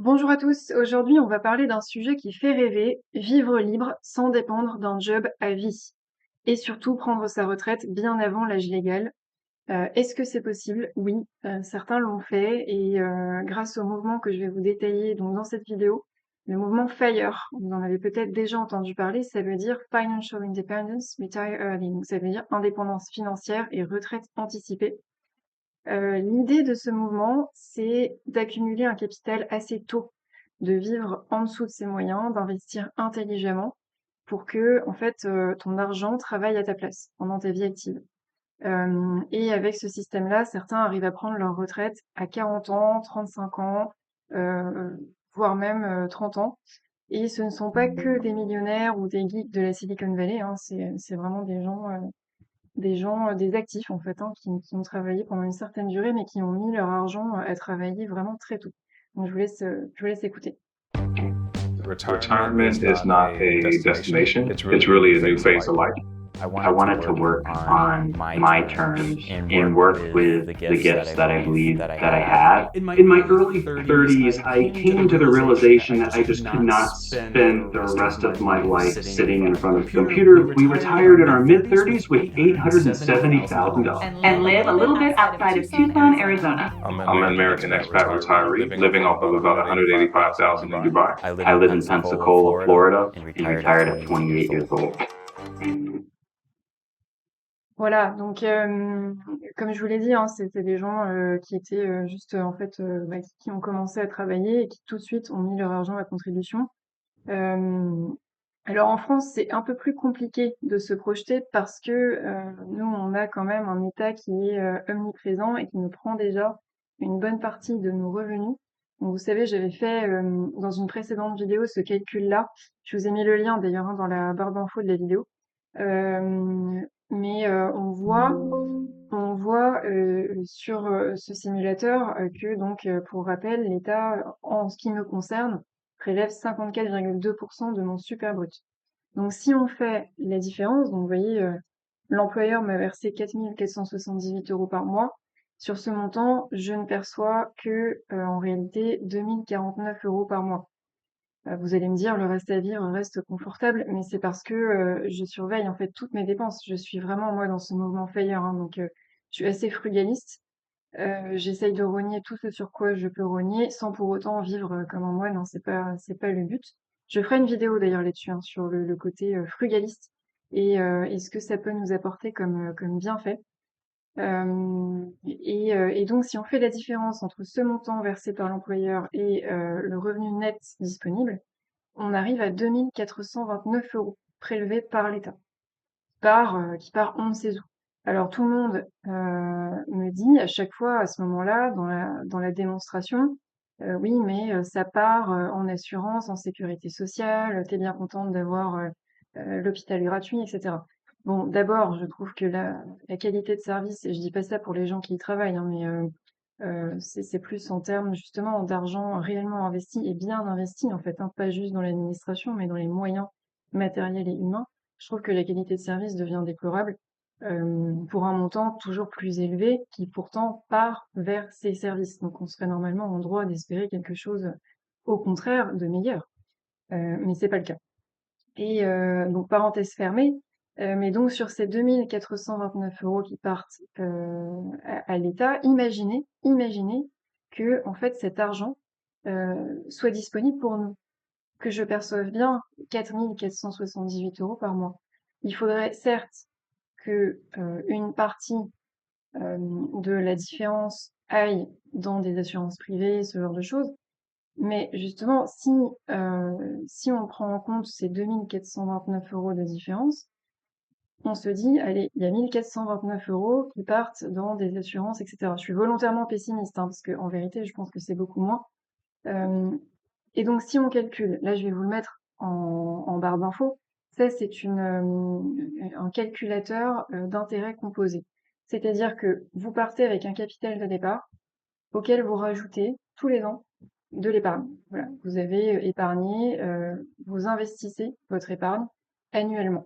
Bonjour à tous, aujourd'hui on va parler d'un sujet qui fait rêver, vivre libre sans dépendre d'un job à vie. Et surtout prendre sa retraite bien avant l'âge légal. Est-ce que c'est possible? Oui, certains l'ont fait et grâce au mouvement que je vais vous détailler donc dans cette vidéo, le mouvement FIRE, vous en avez peut-être déjà entendu parler, ça veut dire Financial Independence, Retire Early, donc ça veut dire indépendance financière et retraite anticipée. L'idée de ce mouvement, c'est d'accumuler un capital assez tôt, de vivre en dessous de ses moyens, d'investir intelligemment pour que, en fait, ton argent travaille à ta place pendant ta vie active. Et avec ce système-là, certains arrivent à prendre leur retraite à 40 ans, 35 ans, voire même 30 ans. Et ce ne sont pas que des millionnaires ou des geeks de la Silicon Valley, hein, c'est vraiment des gens, des actifs en fait, hein, qui ont travaillé pendant une certaine durée, mais qui ont mis leur argent à travailler vraiment très tôt. Donc je vous laisse écouter. Retirement is not a destination. It's really a new phase of life. I wanted to work on my terms and work with the gifts that I believe that I had. In my early 30s, I came to the realization that I just could not spend the rest of my life sitting in front of a computer. We retired in our mid 30s with $870,000. And live a little bit outside of Tucson, Arizona. I'm an American expat retiree living off of about $185,000 in Dubai. I live in Pensacola, Florida, and retired at 28 years old. Voilà, donc comme je vous l'ai dit, hein, c'était des gens qui étaient juste en fait qui ont commencé à travailler et qui tout de suite ont mis leur argent à contribution. Euh, alors en France, c'est un peu plus compliqué de se projeter parce que nous, on a quand même un État qui est omniprésent et qui nous prend déjà une bonne partie de nos revenus. Donc vous savez, j'avais fait dans une précédente vidéo ce calcul-là. Je vous ai mis le lien d'ailleurs hein, dans la barre d'infos de la vidéo. Mais on voit sur ce simulateur que donc pour rappel, l'État, en ce qui me concerne, prélève 54,2% de mon super brut. Donc si on fait la différence, donc vous voyez, l'employeur m'a versé 4 478 € par mois. Sur ce montant, je ne perçois que en réalité 2 049 € par mois. Vous allez me dire, le reste à vivre reste confortable, mais c'est parce que je surveille en fait toutes mes dépenses. Je suis vraiment moi dans ce mouvement FIRE, hein, donc je suis assez frugaliste. J'essaye de rogner tout ce sur quoi je peux rogner, sans pour autant vivre comme un moine, hein, c'est pas le but. Je ferai une vidéo d'ailleurs là-dessus, hein, sur le côté frugaliste et ce que ça peut nous apporter comme bienfait. Et donc, si on fait la différence entre ce montant versé par l'employeur et le revenu net disponible, on arrive à 2 429 € prélevés par l'État, qui part on ne sait où. Alors tout le monde me dit à chaque fois à ce moment-là, dans la démonstration, oui, mais ça part en assurance, en sécurité sociale, t'es bien contente d'avoir l'hôpital gratuit, etc. Bon, d'abord, je trouve que la qualité de service, et je dis pas ça pour les gens qui y travaillent, hein, mais c'est plus en termes justement d'argent réellement investi et bien investi en fait, hein, pas juste dans l'administration, mais dans les moyens matériels et humains. Je trouve que la qualité de service devient déplorable pour un montant toujours plus élevé qui pourtant part vers ces services. Donc on serait normalement en droit d'espérer quelque chose au contraire de meilleur, mais c'est pas le cas. Et donc parenthèse fermée, mais donc sur ces 2 429 € qui partent à l'État, imaginez que en fait cet argent soit disponible pour nous, que je perçoive bien 4 478 € par mois. Il faudrait certes que une partie de la différence aille dans des assurances privées, ce genre de choses. Mais justement, si on prend en compte ces 2 429 € de différence, on se dit, allez, il y a 1 429 € qui partent dans des assurances, etc. Je suis volontairement pessimiste, hein, parce qu'en vérité, je pense que c'est beaucoup moins. Et donc, si on calcule, là, je vais vous le mettre en barre d'infos, ça, c'est un calculateur d'intérêt composé. C'est-à-dire que vous partez avec un capital de départ auquel vous rajoutez tous les ans de l'épargne. Voilà, vous avez épargné, vous investissez votre épargne annuellement,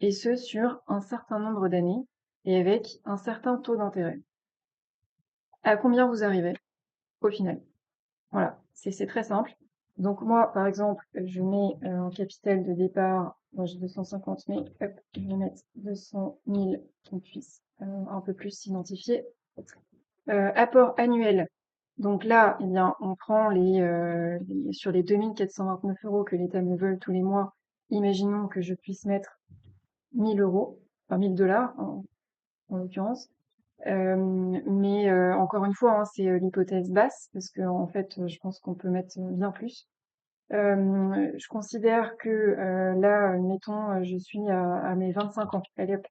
et ce sur un certain nombre d'années et avec un certain taux d'intérêt. À combien vous arrivez au final? Voilà, c'est très simple. Donc moi, par exemple, je mets en capital de départ, moi j'ai 250, mais hop, je vais mettre 200 000 qu'on puisse un peu plus s'identifier. Apport annuel. Donc là, eh bien, on prend sur les 2429 € que l'État me veut tous les mois. Imaginons que je puisse mettre 1000 €, enfin 1000 $ en l'occurrence. Mais encore une fois, hein, c'est l'hypothèse basse parce que en fait, je pense qu'on peut mettre bien plus. Je considère que là, mettons, je suis à mes 25 ans. Allez hop,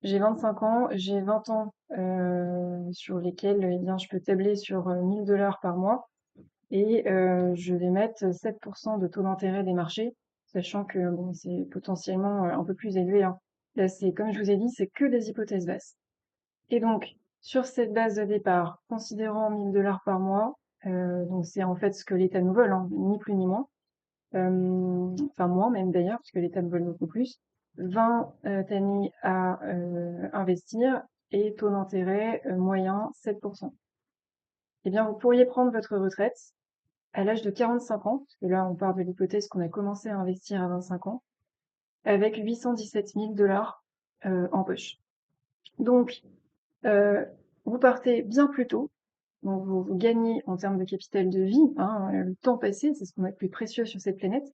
j'ai 25 ans, j'ai 20 ans sur lesquels eh bien, je peux tabler sur 1000 $ par mois et je vais mettre 7% de taux d'intérêt des marchés, sachant que bon, c'est potentiellement un peu plus élevé, hein. Là, c'est comme je vous ai dit, c'est que des hypothèses basses. Et donc, sur cette base de départ, considérant 1000 $ par mois, donc c'est en fait ce que l'État nous vole, hein, ni plus ni moins, enfin moins même d'ailleurs, parce que l'État nous vole beaucoup plus, 20 années à investir et taux d'intérêt moyen 7%. Eh bien, vous pourriez prendre votre retraite à l'âge de 45 ans, parce que là, on part de l'hypothèse qu'on a commencé à investir à 25 ans, avec 817 000 $ en poche. Donc, vous partez bien plus tôt, donc vous gagnez en termes de capital de vie, hein, le temps passé, c'est ce qu'on a de plus précieux sur cette planète.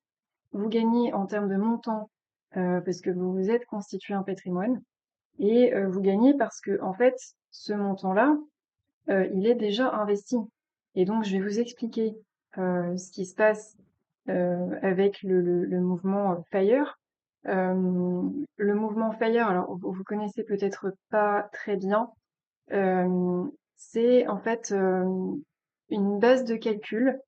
Vous gagnez en termes de montant parce que vous vous êtes constitué un patrimoine, et vous gagnez parce que en fait, ce montant-là, il est déjà investi. Et donc, je vais vous expliquer ce qui se passe avec le mouvement FIRE. Le mouvement FIRE, alors vous connaissez peut-être pas très bien, c'est en fait une base de calcul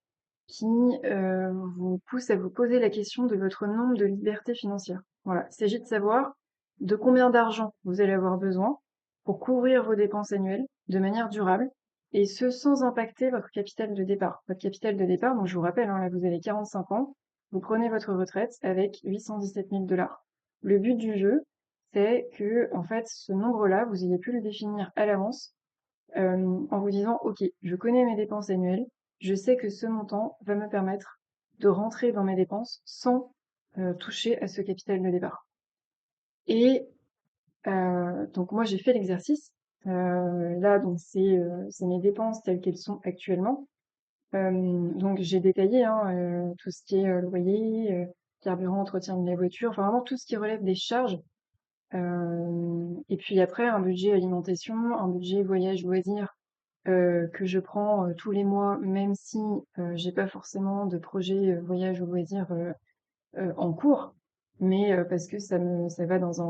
qui vous pousse à vous poser la question de votre nombre de libertés financières. Voilà, il s'agit de savoir de combien d'argent vous allez avoir besoin pour couvrir vos dépenses annuelles de manière durable, et ce sans impacter votre capital de départ. Votre capital de départ, donc je vous rappelle, hein, là vous avez 45 ans, vous prenez votre retraite avec 817 000 $. Le but du jeu, c'est que en fait ce nombre-là, vous ayez pu le définir à l'avance en vous disant, OK, je connais mes dépenses annuelles, je sais que ce montant va me permettre de rentrer dans mes dépenses sans toucher à ce capital de départ. Et donc moi j'ai fait l'exercice. Là donc c'est mes dépenses telles qu'elles sont actuellement. Donc j'ai détaillé hein, tout ce qui est loyer, carburant, entretien de la voiture, enfin vraiment tout ce qui relève des charges. Et puis après un budget alimentation, un budget voyage loisirs que je prends tous les mois, même si j'ai pas forcément de projet voyage ou loisir en cours, mais parce que ça va dans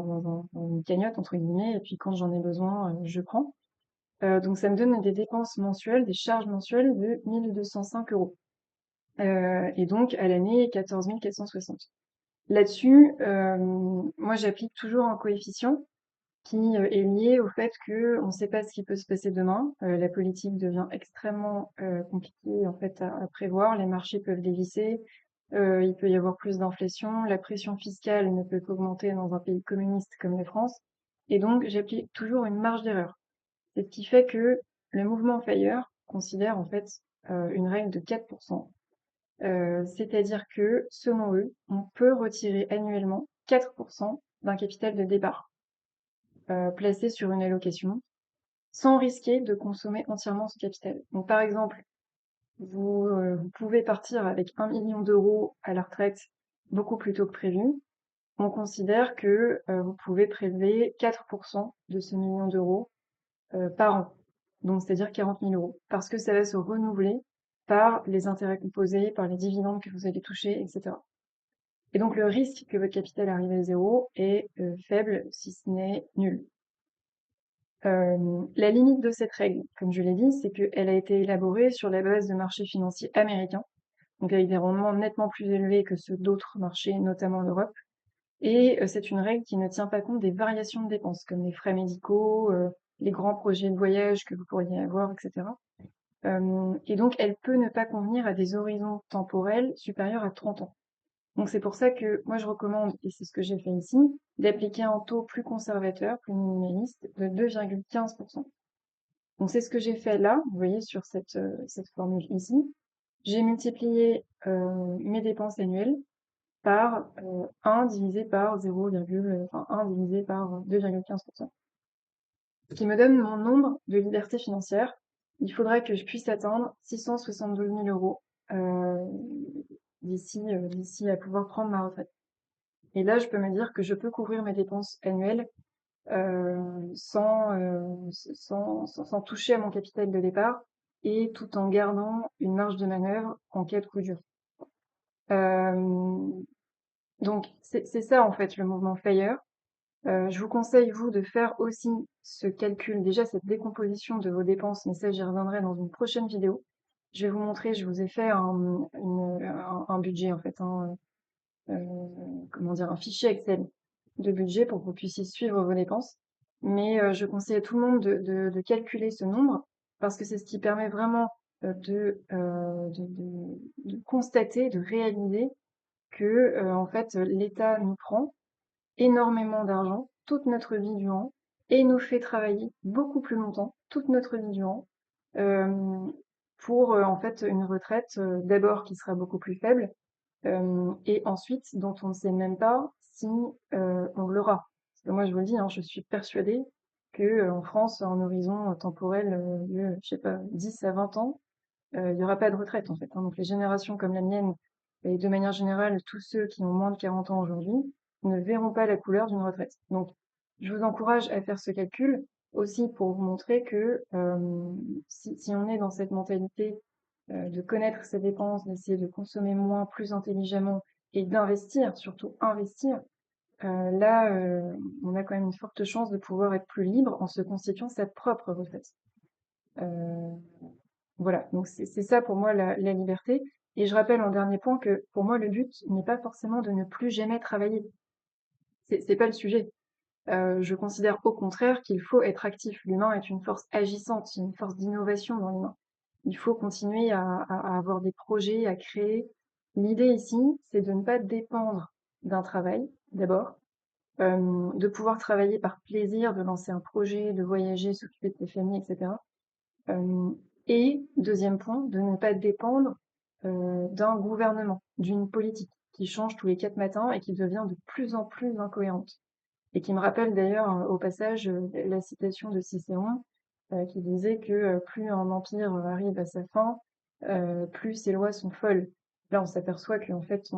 une cagnotte entre guillemets, et puis quand j'en ai besoin, je prends. Donc ça me donne des dépenses mensuelles, des charges mensuelles de 1205 €. Et donc à l'année 14 460. Là-dessus, moi j'applique toujours un coefficient qui est lié au fait que on ne sait pas ce qui peut se passer demain. La politique devient extrêmement compliquée en fait à prévoir. Les marchés peuvent dévisser, il peut y avoir plus d'inflation, la pression fiscale ne peut qu'augmenter dans un pays communiste comme la France, et donc j'applique toujours une marge d'erreur. C'est ce qui fait que le mouvement FIRE considère en fait une règle de 4%. C'est-à-dire que selon eux, on peut retirer annuellement 4% d'un capital de départ placé sur une allocation sans risquer de consommer entièrement ce capital. Donc par exemple, vous pouvez partir avec 1 million d'euros à la retraite beaucoup plus tôt que prévu. On considère que vous pouvez prélever 4% de ce million d'euros par an. Donc c'est-à-dire 40 000 €. Parce que ça va se renouveler par les intérêts composés, par les dividendes que vous allez toucher, etc. Et donc le risque que votre capital arrive à zéro est faible, si ce n'est nul. La limite de cette règle, comme je l'ai dit, c'est qu'elle a été élaborée sur la base de marchés financiers américains, donc avec des rendements nettement plus élevés que ceux d'autres marchés, notamment l'Europe. Et c'est une règle qui ne tient pas compte des variations de dépenses, comme les frais médicaux, les grands projets de voyage que vous pourriez avoir, etc. Et donc elle peut ne pas convenir à des horizons temporels supérieurs à 30 ans. Donc c'est pour ça que moi je recommande, et c'est ce que j'ai fait ici, d'appliquer un taux plus conservateur, plus minimaliste, de 2,15%. Donc c'est ce que j'ai fait là, vous voyez sur cette formule ici. j'ai multiplié mes dépenses annuelles par 1 divisé par 1 divisé par 2,15%. Ce qui me donne mon nombre de liberté financière. Il faudrait que je puisse atteindre 672 000 euros d'ici à pouvoir prendre ma retraite. Et là, je peux me dire que je peux couvrir mes dépenses annuelles sans toucher à mon capital de départ et tout en gardant une marge de manœuvre en cas de coup dur. Donc, c'est ça en fait le mouvement FIRE. Je vous conseille, vous, de faire aussi ce calcul, déjà cette décomposition de vos dépenses, mais ça, j'y reviendrai dans une prochaine vidéo. Je vais vous montrer, je vous ai fait un budget, en fait, comment dire, un fichier Excel de budget pour que vous puissiez suivre vos dépenses. Mais je conseille à tout le monde de calculer ce nombre, parce que c'est ce qui permet vraiment de constater, de réaliser que, en fait, l'État nous prend énormément d'argent toute notre vie durant et nous fait travailler beaucoup plus longtemps toute notre vie durant pour en fait une retraite d'abord qui sera beaucoup plus faible et ensuite dont on ne sait même pas si on l'aura. Parce que moi je vous le dis, hein, je suis persuadée que en France, en horizon temporel de, je sais pas, 10 à 20 ans, il y aura pas de retraite en fait. Hein. Donc les générations comme la mienne et de manière générale tous ceux qui ont moins de 40 ans aujourd'hui ne verront pas la couleur d'une retraite. Donc je vous encourage à faire ce calcul aussi pour vous montrer que si on est dans cette mentalité de connaître ses dépenses, d'essayer de consommer moins, plus intelligemment et d'investir, surtout investir, là on a quand même une forte chance de pouvoir être plus libre en se constituant sa propre retraite. Voilà, donc c'est ça pour moi la liberté. Et je rappelle en dernier point que pour moi le but n'est pas forcément de ne plus jamais travailler. C'est pas le sujet. Je considère au contraire qu'il faut être actif. L'humain est une force agissante, une force d'innovation dans l'humain. Il faut continuer à avoir des projets, à créer. L'idée ici, c'est de ne pas dépendre d'un travail, d'abord, de pouvoir travailler par plaisir, de lancer un projet, de voyager, s'occuper de ses familles, etc. Et deuxième point, de ne pas dépendre d'un gouvernement, d'une politique qui change tous les 4 matins et qui devient de plus en plus incohérente. Et qui me rappelle d'ailleurs au passage la citation de Cicéron qui disait que plus un empire arrive à sa fin, plus ses lois sont folles. Là, on s'aperçoit qu'en fait,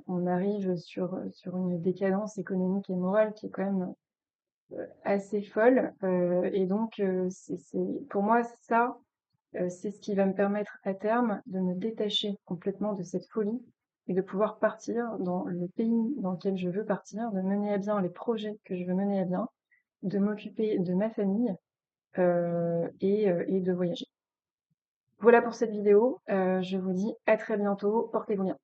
on arrive sur une décadence économique et morale qui est quand même assez folle. Et donc, pour moi, ça, c'est ce qui va me permettre à terme de me détacher complètement de cette folie et de pouvoir partir dans le pays dans lequel je veux partir, de mener à bien les projets que je veux mener à bien, de m'occuper de ma famille et de voyager. Voilà pour cette vidéo. Je vous dis à très bientôt. Portez-vous bien.